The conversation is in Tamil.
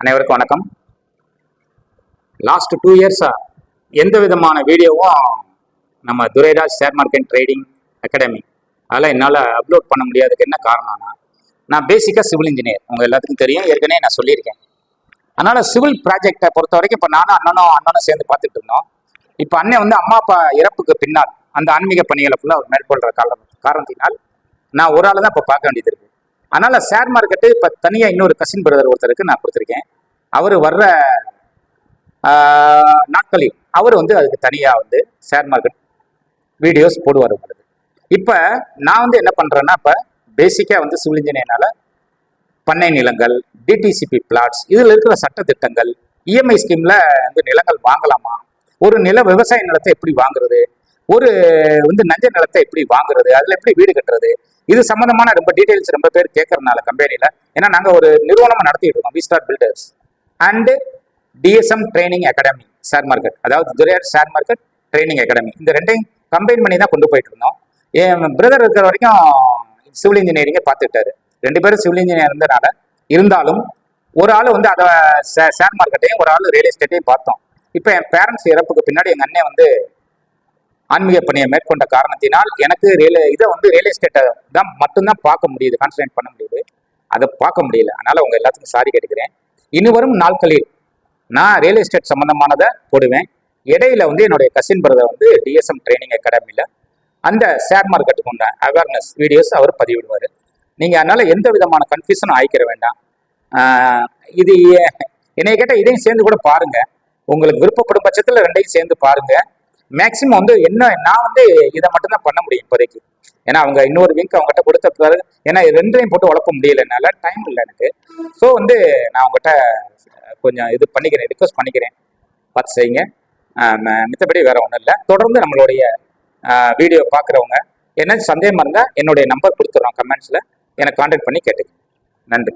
அனைவருக்கும் வணக்கம். லாஸ்ட் 2 இயர்ஸா எந்த விதமான வீடியோவும் நம்ம Durairaj share market trading academy அதெல்லாம் என்னால் அப்லோட் பண்ண முடியாதுக்கு என்ன காரணம்னா, நான் பேசிக்காக சிவில் இன்ஜினியர், உங்கள் எல்லாத்துக்கும் தெரியும், ஏற்கனவே நான் சொல்லியிருக்கேன். அதனால் சிவில் ப்ராஜெக்டை பொறுத்த வரைக்கும் இப்போ நானும் அண்ணனும் சேர்ந்து பார்த்துட்டு இருந்தோம். இப்போ அண்ணன் வந்து அம்மா அப்பா இறப்புக்கு பின்னால் அந்த ஆன்மீக பணிகளை ஃபுல்லாக அவர் மேற்கொள்கிற காரணத்தினால் நான் ஒரு ஆள் தான் இப்போ பார்க்க வேண்டியது இருக்குது. அதனால் ஷேர் மார்க்கெட்டு இப்போ தனியாக இன்னொரு கசின் பிரதர் ஒருத்தருக்கு நான் கொடுத்துருக்கேன். அவர் வர்ற நாட்களில் அவர் வந்து அதுக்கு தனியாக வந்து ஷேர் மார்க்கெட் வீடியோஸ் போடுவார் உங்களுக்கு. இப்போ நான் வந்து என்ன பண்ணுறேன்னா, இப்போ பேசிக்காக வந்து சிவில் இன்ஜினியர்னால பண்ணை நிலங்கள், டிடிசிபி பிளாட்ஸ், இதில் இருக்கிற சட்டத்திட்டங்கள், இஎம்ஐ ஸ்கீமில் வந்து நிலங்கள் வாங்கலாமா, ஒரு விவசாய நிலத்தை எப்படி வாங்குறது, ஒரு வந்து நஞ்ச நிலத்தை எப்படி வாங்குறது, அதில் எப்படி வீடு கட்டுறது, இது சம்பந்தமான ரொம்ப டீட்டெயில்ஸ் ரொம்ப பேர் கேட்கறதுனால கம்பெனியில், ஏன்னா நாங்கள் ஒரு நிறுவனமாக நடத்திட்டு இருக்கோம், V star builders and DSM training academy share market, அதாவது Durairaj share market training academy, இந்த ரெண்டையும் கம்பைன் பண்ணி தான் கொண்டு போயிட்டு இருந்தோம். என் பிரதர் இருக்கிற வரைக்கும் சிவில் இன்ஜினியரிங்கை பார்த்துக்கிட்டாரு. 2 பேரும் சிவில் இன்ஜினியர் இருந்தாலும் ஒரு ஆள் வந்து அதை ஷேர் மார்க்கெட்டையும் ஒரு ஆள் ரியல் எஸ்டேட்டையும் பார்த்தோம். இப்போ என் பேரண்ட்ஸ் இறப்புக்கு பின்னாடி எங்கள் அண்ணன் வந்து ஆன்மீக பணியை மேற்கொண்ட காரணத்தினால் எனக்கு இதை வந்து ரியல் எஸ்டேட்டை தான் மட்டும்தான் பார்க்க முடியுது, கான்சன்ட்ரேட் பண்ண முடியுது, அதை பார்க்க முடியல. அதனால் உங்கள் எல்லாத்துக்கும் சாரி கேட்டுக்கிறேன். இனி வரும் நாட்களில் நான் ரியல் எஸ்டேட் சம்மந்தமானதை போடுவேன். இடையில வந்து என்னுடைய கசின் பிரதர் வந்து டிஎஸ்எம் ட்ரைனிங் அகாடமியில் அந்த ஷேர் மார்க்கெட்டுக்கு உண்டான அவேர்னஸ் வீடியோஸ் அவர் பதிவிடுவார். நீங்கள் அதனால் எந்த விதமான கன்ஃபியூஷனும் ஆகிக்கிற வேண்டாம். இது என்னை கேட்டால் இதையும் சேர்ந்து கூட பாருங்கள், உங்களுக்கு விருப்பப்படும் பட்சத்தில் ரெண்டையும் சேர்ந்து பாருங்கள். மேக்சிமம் வந்து என்ன, நான் வந்து இதை மட்டும்தான் பண்ண முடியும் இப்போதைக்கு, ஏன்னா அவங்க இன்னொரு விங்க் அவங்ககிட்ட கொடுத்த பிறகு, ஏன்னா ரெண்டையும் போட்டு உழப்ப முடியல, என்னால் டைம் இல்லை எனக்கு. ஸோ வந்து நான் அவங்ககிட்ட கொஞ்சம் இது பண்ணிக்கிறேன், ரிக்வஸ்ட் பண்ணிக்கிறேன், பார்த்து செய்யுங்க. மித்தபடி வேற ஒன்றும் இல்லை. தொடர்ந்து நம்மளுடைய வீடியோ பார்க்குறவங்க என்ன சந்தேகமாக இருந்தால் என்னுடைய நம்பர் கொடுத்துட்றோம், கமெண்ட்ஸில் எனக்கு கான்டாக்ட் பண்ணி கேட்டுக்கங்க. நன்றி.